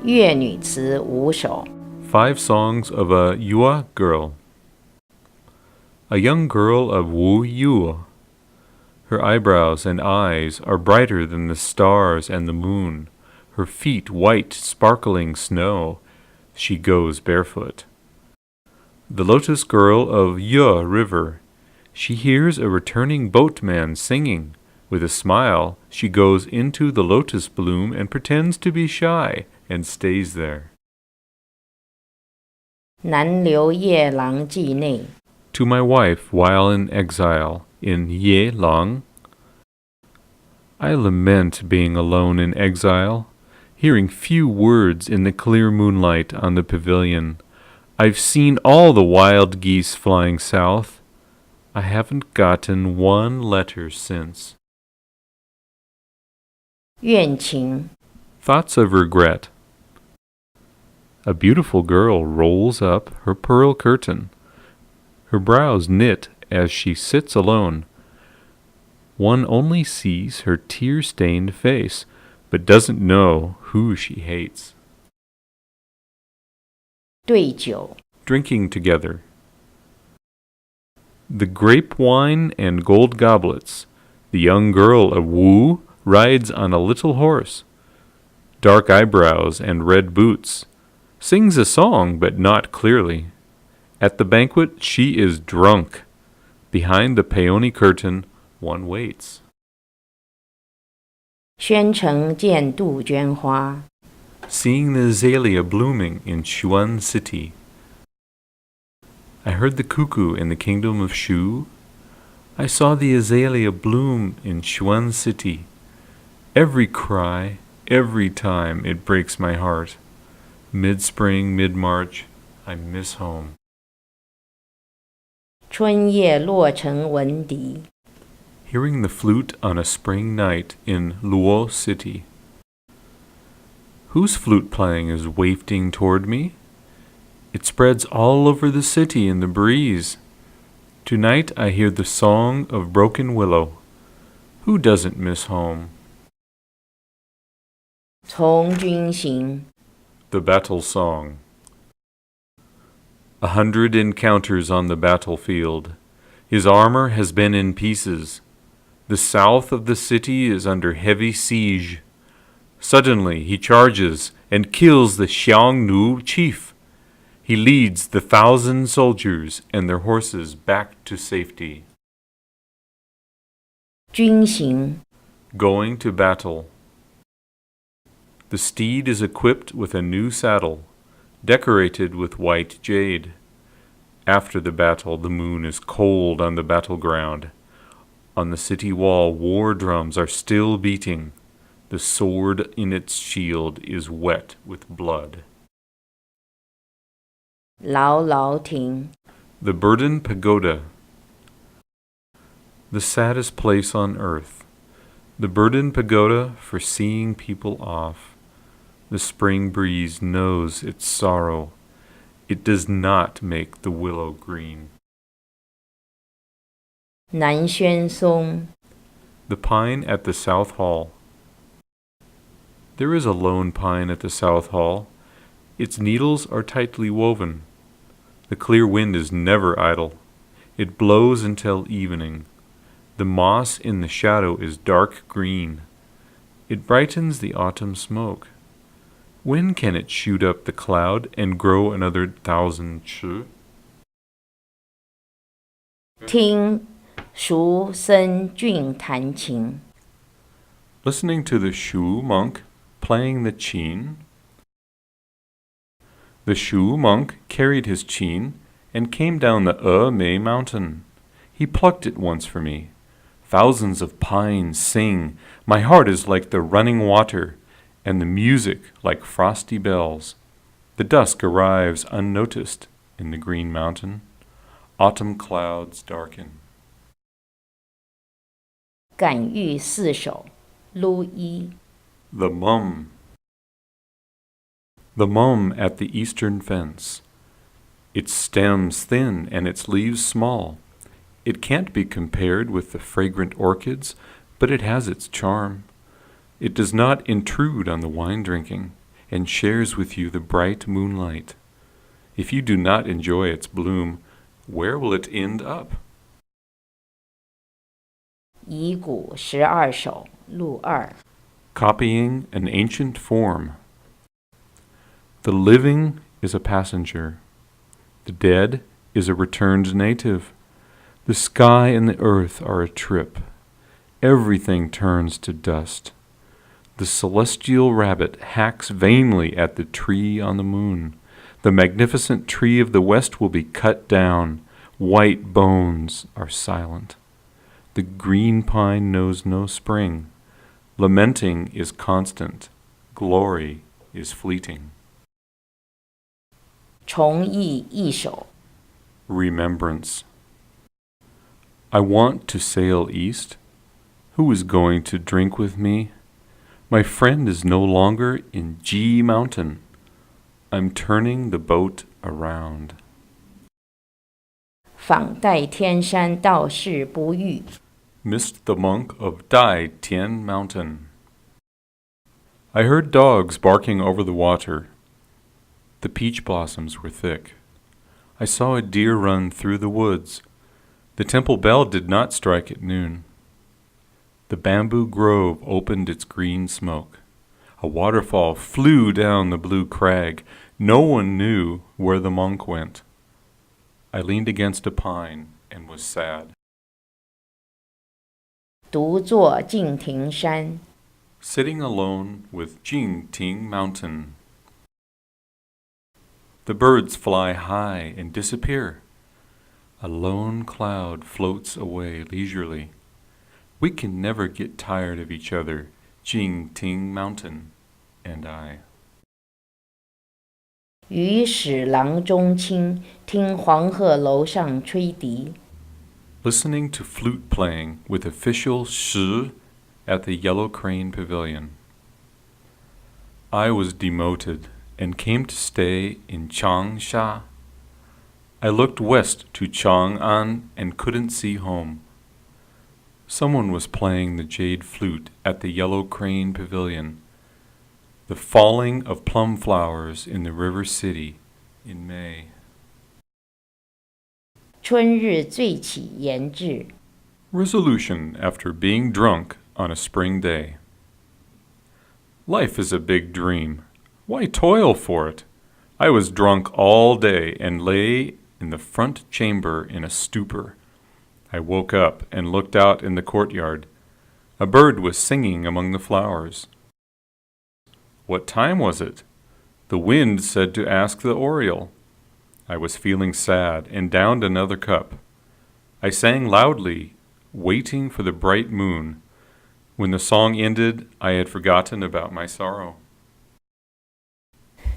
越女词5首。 5 songs of a Yue girl. A young girl of Wu Yue. Her eyebrows and eyes are brighter than the stars and the moon. Her feet white, sparkling snow. She goes barefoot. The lotus girl of Yue River. She hears a returning boatman singing. With a smile, she goes into the lotus bloom and pretends to be shy and stays there. 南流夜郎记内。 To my wife while in exile in Ye Lang. I lament being alone in exile, hearing few words in the clear moonlight on the pavilion. I've seen all the wild geese flying south. I haven't gotten one letter since. 怨情。 Thoughts of regret. A beautiful girl rolls up her pearl curtain. Her brows knit as she sits alone. One only sees her tear-stained face, but doesn't know who she hates. 对酒。 Drinking together. The grape wine and gold goblets. The young girl of Wu rides on a little horse. Dark eyebrows and red boots. Sings a song, but not clearly. At the banquet, she is drunk. Behind the peony curtain, one waits. 宣城见杜鹃花。 Seeing the azalea blooming in Xuan City. I heard the cuckoo in the kingdom of Shu. I saw the azalea bloom in Xuan City. Every cry, every time it breaks my heart. Mid-spring, mid-March, I miss home. 春夜洛城闻笛。 Hearing the flute on a spring night in Luo City. Whose flute playing is wafting toward me? It spreads all over the city in the breeze. Tonight I hear the song of broken willow. Who doesn't miss home? 从军行。 The battle song. 100 encounters on the battlefield. His armor has been in pieces. The south of the city is under heavy siege. Suddenly he charges and kills the Xiangnu chief. He leads the 1,000 soldiers and their horses back to safety. 军行。 Going to battle. The steed is equipped with a new saddle, decorated with white jade. After the battle, the moon is cold on the battleground. On the city wall, war drums are still beating. The sword in its shield is wet with blood. 牢牢亭。 The Burden Pagoda. The saddest place on earth. The Burden Pagoda for seeing people off. The spring breeze knows its sorrow. It does not make the willow green. 南轩松。 The pine at the South Hall. There is a lone pine at the South Hall. Its needles are tightly woven. The clear wind is never idle. It blows until evening. The moss in the shadow is dark green. It brightens the autumn smoke. When can it shoot up the cloud and grow another 1,000 chu? 听蜀僧俊弹琴。 Listening to the Shu monk playing the qin. The Shu monk carried his qin and came down the Mei mountain. He plucked it once for me. Thousands of pines sing. My heart is like the running water, and the music like frosty bells. The dusk arrives unnoticed in the green mountain. Autumn clouds darken. 感遇4首。撸一。 The mum. The mum at the eastern fence. Its stem's thin and its leaves small. It can't be compared with the fragrant orchids, but it has its charm. It does not intrude on the wine drinking. and shares with you the bright moonlight. If you do not enjoy its bloom, where will it end up? 遗古12首录2 Copying an ancient form. The living is a passenger. The dead is a returned native. The sky and the earth are a trip. Everything turns to dust. The celestial rabbit hacks vainly at the tree on the moon. The magnificent tree of the west will be cut down. White bones are silent. The green pine knows no spring. Lamenting is constant. Glory is fleeting. 重译一首 Remembrance. I want to sail east. Who is going to drink with me? My friend is no longer in G Mountain. I'm turning the boat around. 访代天山道士不遇 Missed the monk of Dai Tian Mountain. I heard dogs barking over the water. The peach blossoms were thick. I saw a deer run through the woods. The temple bell did not strike at noon. The bamboo grove opened its green smoke. A waterfall flew down the blue crag. No one knew where the monk went. I leaned against a pine and was sad. 独坐敬亭山 Sitting alone with Jingting Mountain. The birds fly high and disappear. A lone cloud floats away leisurely. We can never get tired of each other, Jingting Mountain and I. 于史郎中卿听黄鹤楼上吹笛 Listening to flute playing with official Shi at the Yellow Crane Pavilion. I was demoted and came to stay in Changsha. I looked west to Chang'an and couldn't see home. Someone was playing the jade flute at the Yellow Crane Pavilion. The falling of plum flowers in the river city in May. 春日醉起言志 Resolution after being drunk on a spring day. Life is a big dream. Why toil for it? I was drunk all day and lay in the front chamber in a stupor. I woke up and looked out in the courtyard. A bird was singing among the flowers. What time was it? The wind said to ask the oriole. I was feeling sad and downed another cup. I sang loudly, waiting for the bright moon. When the song ended, I had forgotten about my sorrow.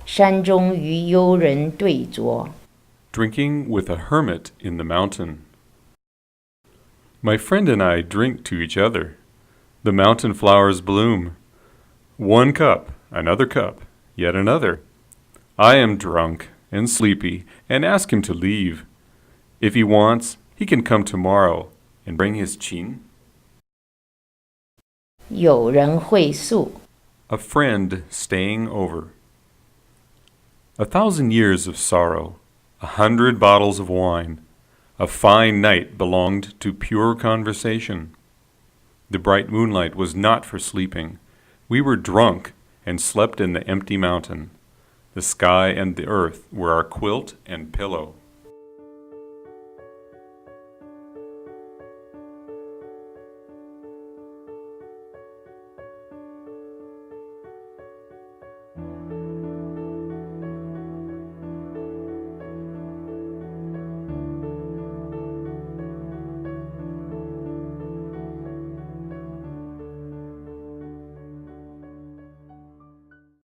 山中与幽人对酌 Drinking with a hermit in the mountain. My friend and I drink to each other. The mountain flowers bloom. One cup, another cup, yet another. I am drunk and sleepy and ask him to leave. If he wants, he can come tomorrow and bring his qin. 有人会宿 A friend staying over. 1,000 years of sorrow, 100 bottles of wine. A fine night belonged to pure conversation. The bright moonlight was not for sleeping. We were drunk and slept in the empty mountain. The sky and the earth were our quilt and pillow.